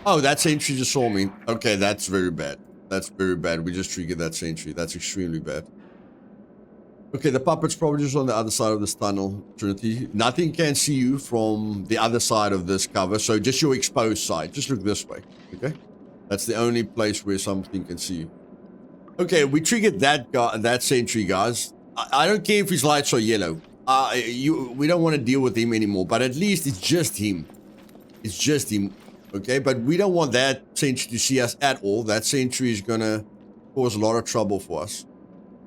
Oh, that sentry just saw me. Okay, that's very bad. That's very bad. We just triggered that sentry. That's extremely bad. Okay, the puppet's probably just on the other side of this tunnel, Trinity. Nothing can see you from the other side of this cover, so just your exposed side. Just look this way, okay? That's the only place where something can see you. Okay, we triggered that guy, that sentry, guys. I don't care if his lights are yellow. We don't want to deal with him anymore, but at least it's just him. It's just him, okay? But we don't want that sentry to see us at all. That sentry is going to cause a lot of trouble for us.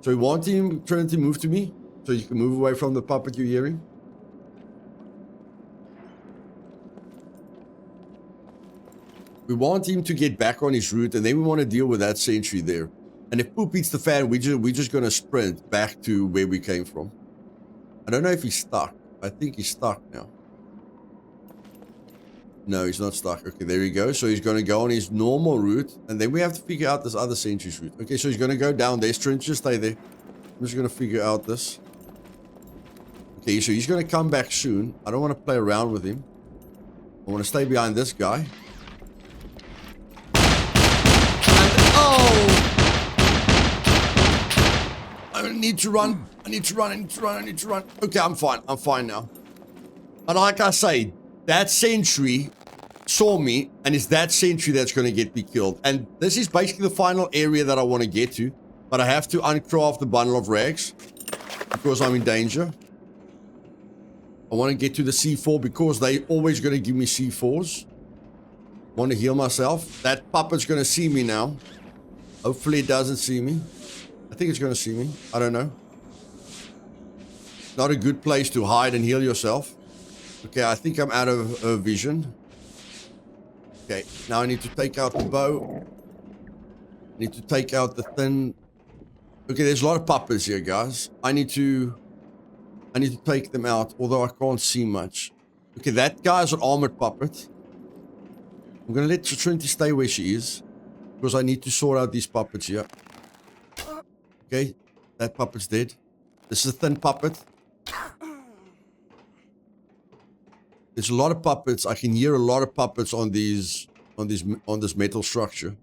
So we want him, Trinity, move to me so you can move away from the puppet you're hearing. We want him to get back on his route, and then we want to deal with that sentry there. And if poop hits the fan, we're just going to sprint back to where we came from. I don't know if he's stuck. I think he's stuck now. No, he's not stuck. Okay, there he goes. So he's going to go on his normal route, and then we have to figure out this other sentry's route. Okay, so he's going to go down there. Strength, just stay there. I'm just going to figure out this. Okay, so he's going to come back soon. I don't want to play around with him. I want to stay behind this guy. Oh! I need to run. I need to run. I need to run. I need to run. Okay, I'm fine. I'm fine now. And like I say, that sentry saw me, and it's that sentry that's going to get me killed. And this is basically the final area that I want to get to. But I have to uncraft the bundle of rags because I'm in danger. I want to get to the C4 because they're always going to give me C4s. Want to heal myself. That puppet's going to see me now. Hopefully it doesn't see me. I think it's going to see me. I don't know. Not a good place to hide and heal yourself. Okay, I think I'm out of vision. Okay, now I need to take out the bow. I need to take out the thin... Okay, there's a lot of puppets here, guys. I need to take them out, although I can't see much. Okay, that guy's an armored puppet. I'm going to let Trinity stay where she is, because I need to sort out these puppets here. Okay, that puppet's dead. This is a thin puppet. There's a lot of puppets. I can hear a lot of puppets on this metal structure.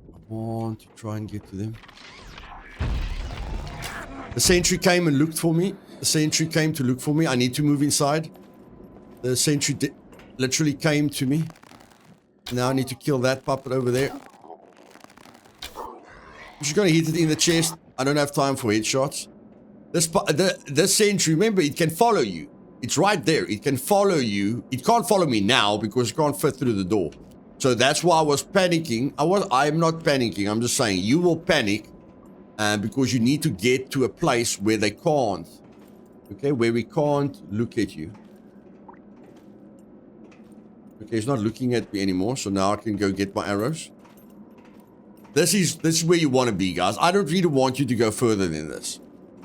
I want to try and get to them. The sentry came and looked for me. The sentry came to look for me. I need to move inside. The sentry literally came to me. Now I need to kill that puppet over there. I'm just going to hit it in the chest. I don't have time for headshots. This sentry, remember, it can follow you. It's right there. It can follow you. It can't follow me now because it can't fit through the door. So that's why I was panicking. I'm not panicking. I'm just saying you will panic because you need to get to a place where they can't. Okay, where we can't look at you. Okay, he's not looking at me anymore, so now I can go get my arrows. This is where you want to be, guys. I don't really want you to go further than this.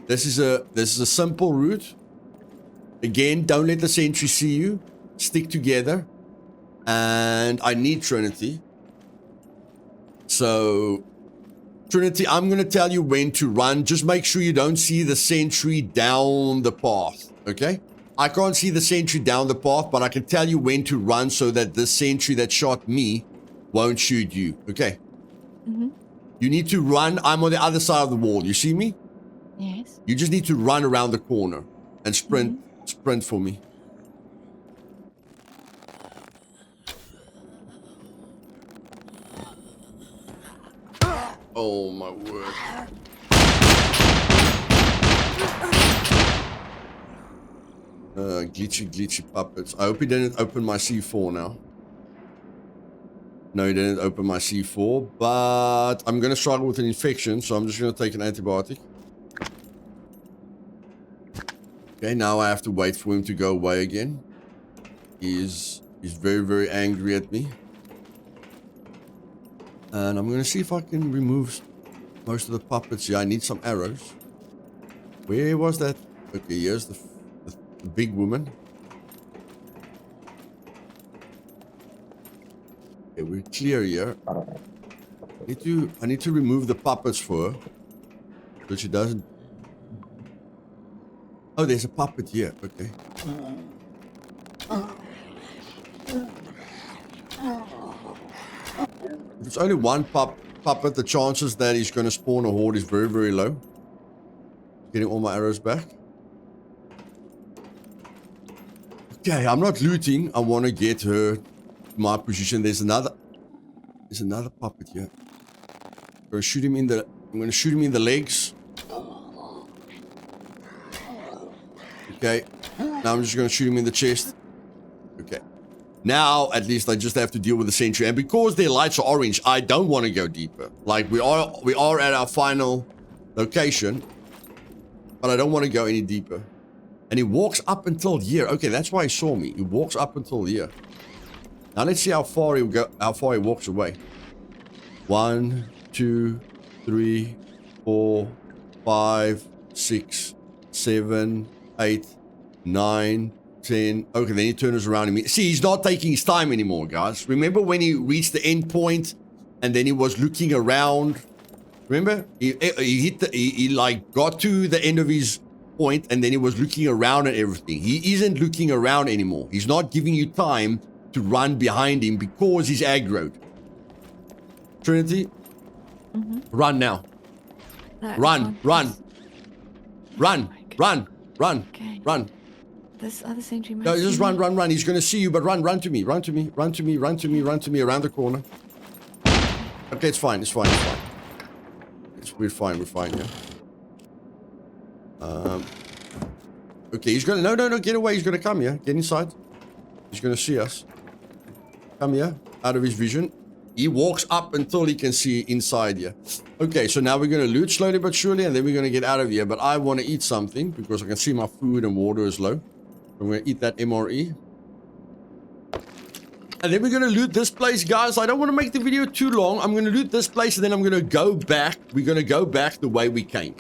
This is a simple route. Again, don't let the sentry see you. Stick together. And I need Trinity. So, Trinity, I'm going to tell you when to run. Just make sure you don't see the sentry down the path. Okay? I can't see the sentry down the path, but I can tell you when to run so that the sentry that shot me won't shoot you. Okay? Mm-hmm. You need to run. I'm on the other side of the wall. You see me? Yes. You just need to run around the corner and sprint. Mm-hmm. Sprint for me. Oh my word. Glitchy puppets. I hope he didn't open my C4 now. No, he didn't open my C4, but I'm going to struggle with an infection, so I'm just going to take an antibiotic. Okay, now I have to wait for him to go away again. He's very, very angry at me. And I'm going to see if I can remove most of the puppets. Yeah, I need some arrows. Where was that? Okay, here's the big woman. Okay, we're clear here. I need to remove the puppets for her. So she doesn't... Oh, there's a puppet here. Okay. If it's only one puppet, the chances that he's going to spawn a horde is very, very low. Getting all my arrows back. Okay, I'm not looting. I want to get her to my position. There's another puppet here. I'm gonna shoot him in the legs. Okay. Now I'm just gonna shoot him in the chest. Okay. Now at least I just have to deal with the sentry, and because their lights are orange, I don't want to go deeper. Like we are at our final location, but I don't want to go any deeper. And he walks up until here. Okay, that's why he saw me. He walks up until here. Now let's see how far he walks away. 1, 2, 3, 4, 5, 6, 7, 8, 9, 10. Okay, then he turns around and see, he's not taking his time anymore, guys. Remember when he reached the end point and then he was looking around? Remember? He like got to the end of his point and then he was looking around at everything. He isn't looking around anymore. He's not giving you time to run behind him because he's aggroed. Trinity, run now. Run. Okay. Run. This other sentry might No, just see me. run. He's gonna see you, but run to me around the corner. Okay, it's fine. We're fine, yeah. Okay, he's gonna no, get away. He's gonna come here. Get inside. He's gonna see us. Come here, out of his vision. He walks up until he can see inside here. Okay, so now we're going to loot slowly but surely, and then we're going to get out of here. But I want to eat something because I can see my food and water is low. I'm going to eat that MRE. And then we're going to loot this place, guys. I don't want to make the video too long. I'm going to loot this place, and then I'm going to go back. We're going to go back the way we came.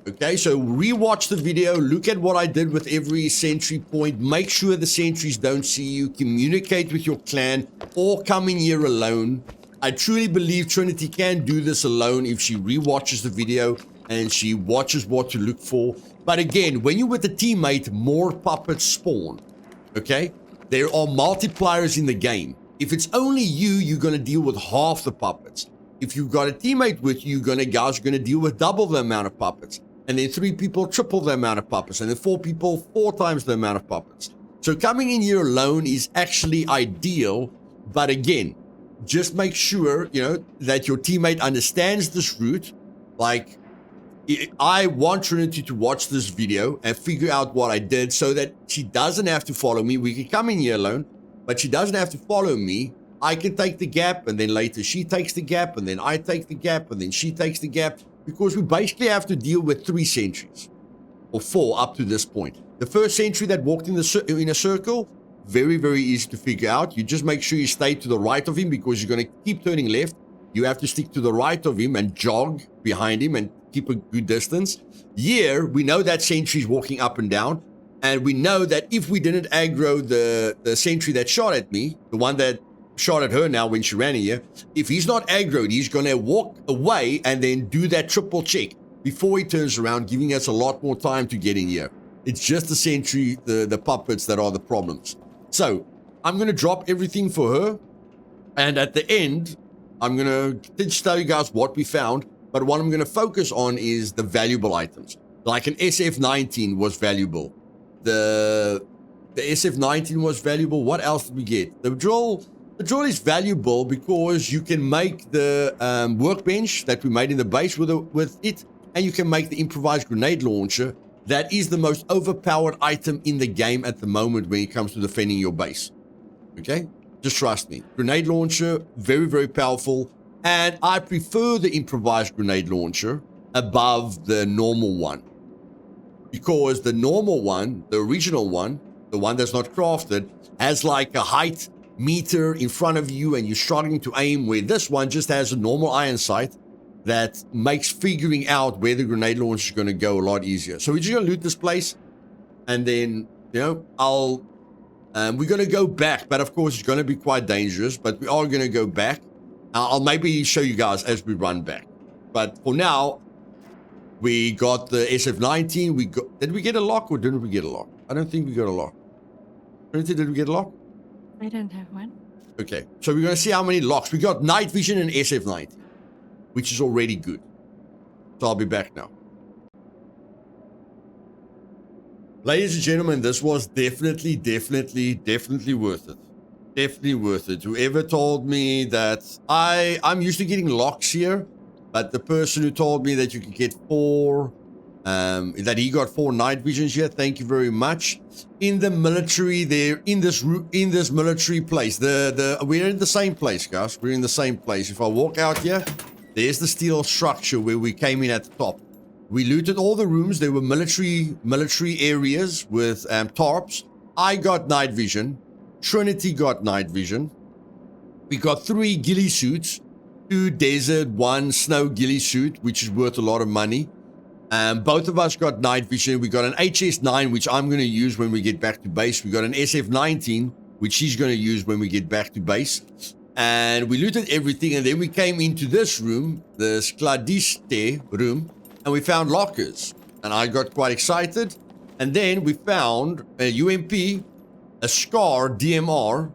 Okay, so rewatch the video. Look at what I did with every sentry point. Make sure the sentries don't see you. Communicate with your clan or come in here alone. I truly believe Trinity can do this alone if she rewatches the video and she watches what to look for. But again, when you're with a teammate, more puppets spawn. Okay? There are multipliers in the game. If it's only you, you're going to deal with half the puppets. If you've got a teammate with you, guys are going to deal with double the amount of puppets. And then 3 people, triple the amount of puppets. And then 4 people, 4 times the amount of puppets. So coming in here alone is actually ideal. But again, just make sure, that your teammate understands this route. Like, I want Trinity to watch this video and figure out what I did so that she doesn't have to follow me. We can come in here alone, but she doesn't have to follow me. I can take the gap, and then later she takes the gap, and then I take the gap, and then she takes the gap. Because we basically have to deal with 3 sentries, or 4 up to this point. The first sentry that walked in a circle, very, very easy to figure out. You just make sure you stay to the right of him because you're going to keep turning left. You have to stick to the right of him and jog behind him and keep a good distance. Here, we know that sentry's walking up and down, and we know that if we didn't aggro the sentry that shot at me, the one that shot at her now when she ran here, if he's not aggroed, he's going to walk away and then do that triple check before he turns around, giving us a lot more time to get in here. It's just the sentry, the puppets that are the problems. So I'm going to drop everything for her, and at the end I'm going to just tell you guys what we found, but what I'm going to focus on is the valuable items. Like an SF-19 was valuable. The SF-19 was valuable. What else did we get? The drill is valuable because you can make the workbench that we made in the base with it, and you can make the improvised grenade launcher. That is the most overpowered item in the game at the moment when it comes to defending your base. Okay? Just trust me. Grenade launcher, very, very powerful. And I prefer the improvised grenade launcher above the normal one. Because the normal one, the original one, the one that's not crafted, has like a height meter in front of you and you're struggling to aim, where this one just has a normal iron sight that makes figuring out where the grenade launcher is going to go a lot easier. So we're just going to loot this place, and then, we're going to go back, but of course it's going to be quite dangerous, but we are going to go back. I'll maybe show you guys as we run back. But for now, we got the SF-19. Did we get a lock or didn't we get a lock? I don't think we got a lock. Trinity, did we get a lock? I don't have one. Okay, so we're going to see how many locks. We got night vision and SF-19, which is already good. So I'll be back now. Ladies and gentlemen, this was definitely worth it. Definitely worth it. Whoever told me that I'm used to getting locks here, but the person who told me that you could get 4, that he got 4 night visions here, thank you very much. In the military, there in this military place, we're in the same place, guys. We're in the same place. If I walk out here, there's the steel structure where we came in at the top. We looted all the rooms. There were military areas with tarps. I got night vision. Trinity got night vision. We got 3 ghillie suits, 2 desert, 1 snow ghillie suit, which is worth a lot of money. Both of us got night vision. We got an HS9, which I'm going to use when we get back to base. We got an SF19, which she's going to use when we get back to base. And we looted everything, and then we came into this room, the Skladiste room, and we found lockers. And I got quite excited. And then we found a UMP, a SCAR DMR,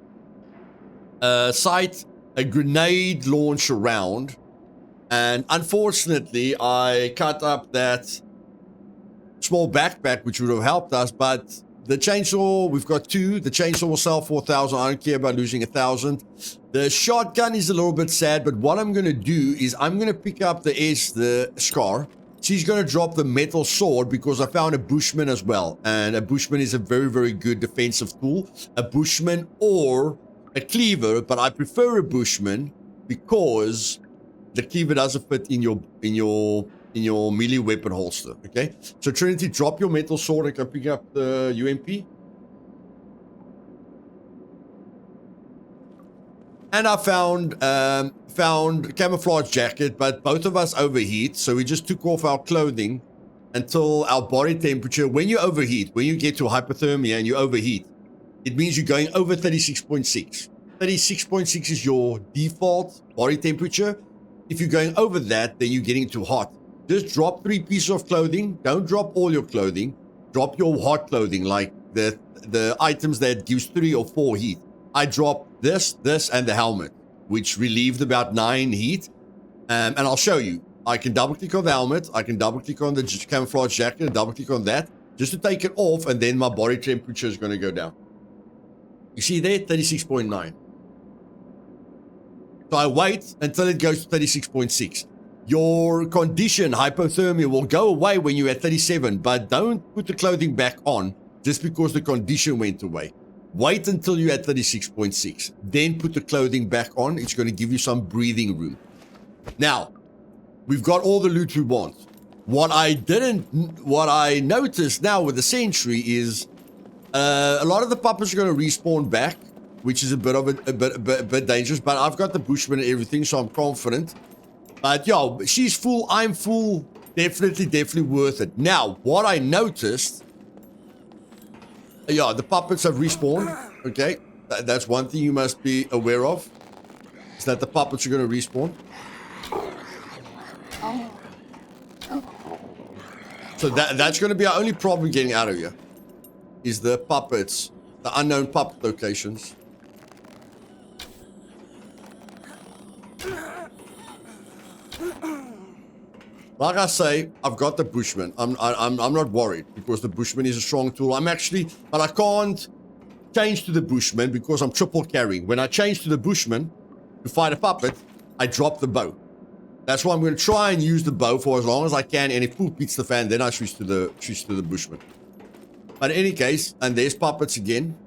a sight, a grenade launcher round. And unfortunately, I cut up that small backpack, which would have helped us. But the chainsaw, we've got 2. The chainsaw will sell 4,000. I don't care about losing 1,000. The shotgun is a little bit sad, but what I'm going to do is I'm going to pick up the SCAR. She's going to drop the metal sword because I found a Bushman as well. And a Bushman is a very good defensive tool. A Bushman or a cleaver, but I prefer a Bushman because the cleaver doesn't fit in your melee weapon holster. Okay, so Trinity, drop your metal sword and can pick up the UMP. And I found camouflage jacket, but both of us overheat, so we just took off our clothing until our body temperature. When you overheat, when you get to hypothermia and you overheat, it means you're going over 36.6. 36.6 is your default body temperature. If you're going over that, then you're getting too hot. Just drop 3 pieces of clothing. Don't drop all your clothing. Drop your hot clothing, like the items that gives 3 or 4 heat. I dropped this, and the helmet, which relieved about 9 heat. And I'll show you. I can double click on the helmet. I can double click on the camouflage jacket and double click on that just to take it off. And then my body temperature is going to go down. You see there, 36.9. So I wait until it goes to 36.6. Your condition, hypothermia, will go away when you're at 37, but don't put the clothing back on just because the condition went away. Wait until you're at 36.6. Then put the clothing back on. It's going to give you some breathing room. Now, we've got all the loot we want. What I noticed now with the sentry is a lot of the puppets are going to respawn back, which is a bit dangerous, but I've got the Bushman and everything, so I'm confident. But yo, she's full, I'm full. Definitely worth it. Now, what I noticed, yeah, the puppets have respawned. Okay, that's one thing you must be aware of, is that the puppets are going to respawn. So that's going to be our only problem getting out of here, is the puppets, the unknown puppet locations. Like I say, I've got the Bushman. I'm not worried because the Bushman is a strong tool. But I can't change to the Bushman because I'm triple carrying. When I change to the Bushman to fight a puppet, I drop the bow. That's why I'm going to try and use the bow for as long as I can. And if poop beats the fan, then I switch to the Bushman. But in any case, and there's puppets again,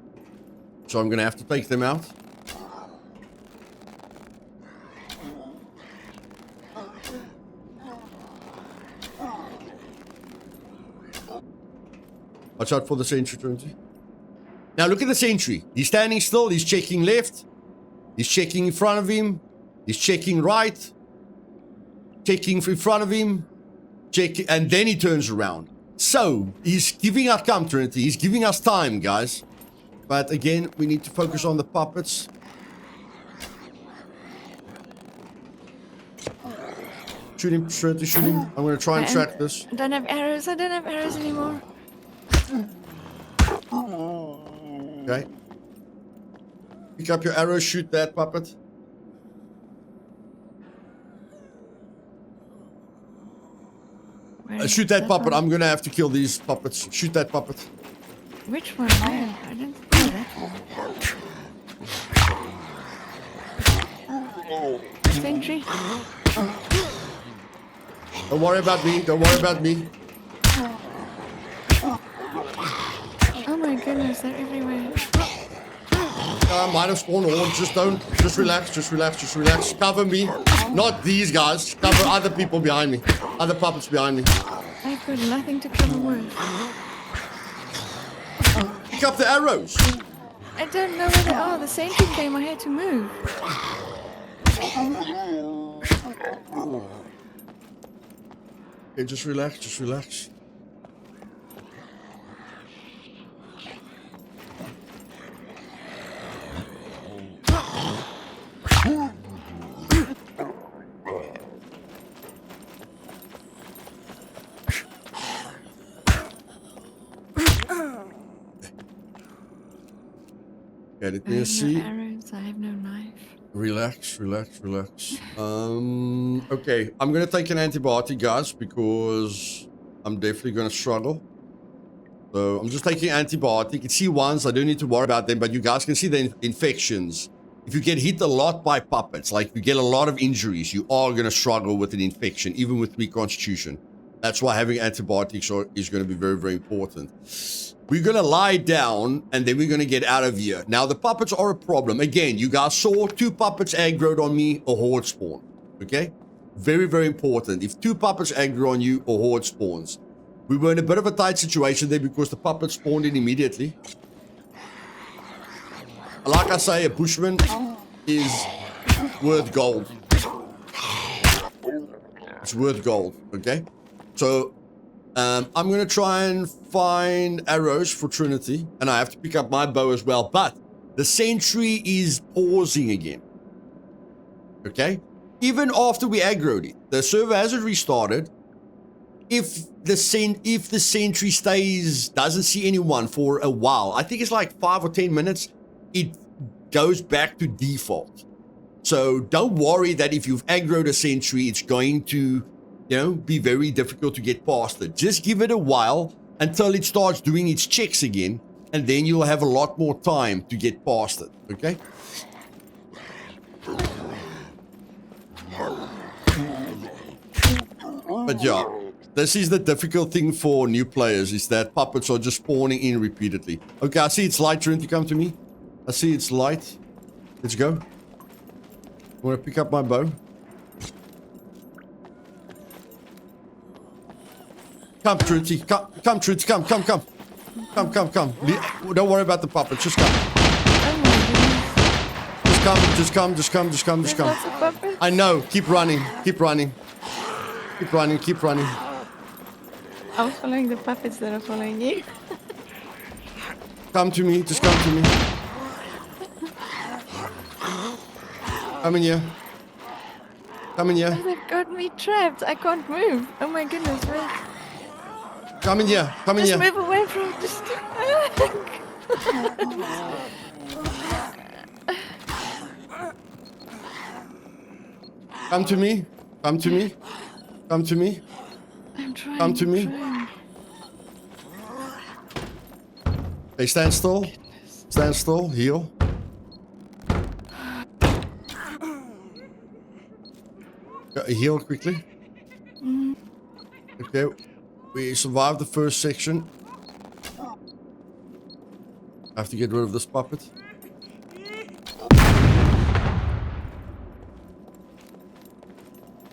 so I'm going to have to take them out. Watch out for the sentry, Trinity. Now look at the sentry. He's standing still. He's checking left. He's checking in front of him. He's checking right. Checking in front of him. Checking, and then he turns around. So he's giving us time, Trinity. He's giving us time, guys. But again, we need to focus on the puppets. Shoot him, Trinity, shoot him. I'm going to try and track this. I don't have arrows. I don't have arrows anymore. Okay. Pick up your arrow, shoot that puppet. Shoot that puppet. I'm gonna have to kill these puppets. Shoot that puppet. Which one? I didn't see that. Sentry. Don't worry about me. Don't worry about me. Oh my goodness, they're everywhere. Might have spawned a horde. Just relax. Just relax. Just relax. Cover me. Not these guys. Cover other people behind me. Other puppets behind me. I've got nothing to cover with. Pick up the arrows. I don't know where they are. The sentry came. I had to move. Okay, just relax. Just relax. Okay, let me see. I have no arrows. I have no knife. Relax, relax, relax. Okay, I'm gonna take an antibiotic, guys, because I'm definitely gonna struggle. So I'm just taking antibiotic. It's C1s, I don't need to worry about them, but you guys can see the infections. If you get hit a lot by puppets, like you get a lot of injuries, you are gonna struggle with an infection, even with weak constitution. That's why having antibiotics is gonna be very, very important. We're going to lie down, and then we're going to get out of here. Now, the puppets are a problem. Again, you guys saw 2 puppets aggroed on me, a horde spawn. Okay? Very, very important. If 2 puppets aggro on you, a horde spawns. We were in a bit of a tight situation there because the puppets spawned in immediately. Like I say, a bushman is worth gold. It's worth gold, okay? So, I'm going to try and find arrows for Trinity, and I have to pick up my bow as well, but the sentry is pausing again. Okay? Even after we aggroed it, the server hasn't restarted. If the sentry doesn't see anyone for a while, I think it's like 5 or 10 minutes, it goes back to default. So don't worry that if you've aggroed a sentry, it's going to be very difficult to get past it. Just give it a while until it starts doing its checks again, and then you'll have a lot more time to get past it, okay? But yeah, this is the difficult thing for new players, is that puppets are just spawning in repeatedly. Okay, I see it's light, Trinity, come to me. I see it's light. Let's go. I'm gonna pick up my bow. Come, Trinity. Come, Trinity. Come. Come. Don't worry about the puppets. Just come. Just come. There's lots of puppets. I know. Keep running. Keep running. I was following the puppets that are following you. Come to me. Just come to me. Come in here. They've got me trapped. I can't move. Oh my goodness. Wait. Come in here. Just move away from this. Come to me. I'm trying. Come to me. Hey, stand still. Stand still. Heal. Heal quickly. Okay. We survived the first section. I have to get rid of this puppet.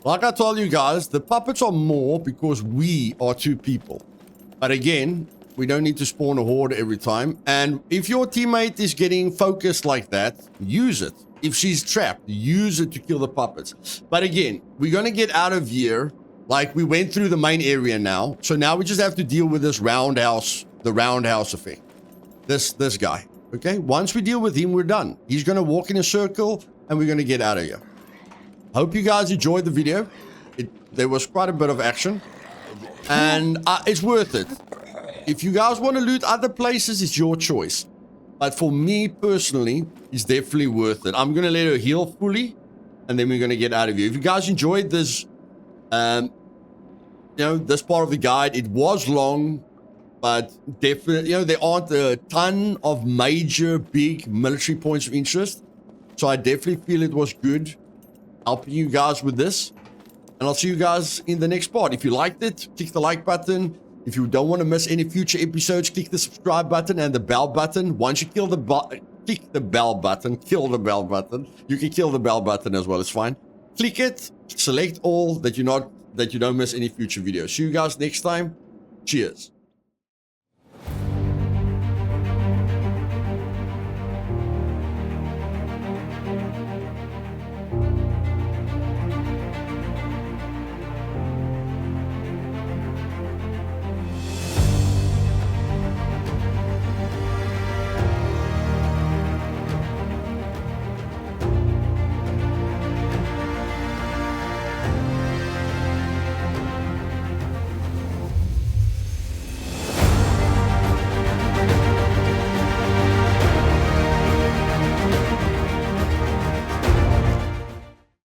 Like I told you guys, the puppets are more because we are 2 people. But again, we don't need to spawn a horde every time. And if your teammate is getting focused like that, use it. If she's trapped, use it to kill the puppets. But again, we're going to get out of here. Like, we went through the main area now. So now we just have to deal with this roundhouse, the roundhouse effect. This guy. Okay? Once we deal with him, we're done. He's going to walk in a circle, and we're going to get out of here. Hope you guys enjoyed the video. There was quite a bit of action. And it's worth it. If you guys want to loot other places, it's your choice. But for me, personally, it's definitely worth it. I'm going to let her heal fully, and then we're going to get out of here. If you guys enjoyed this, this part of the guide, it was long. but definitely, there aren't a ton of major, big military points of interest. So I definitely feel it was good helping you guys with this. And I'll see you guys in the next part. If you liked it, click the like button. If you don't want to miss any future episodes, click the subscribe button and the bell button. Once you click the bell button, kill the bell button. You can kill the bell button as well, it's fine. Click it, select all that you don't miss any future videos. See you guys next time. Cheers.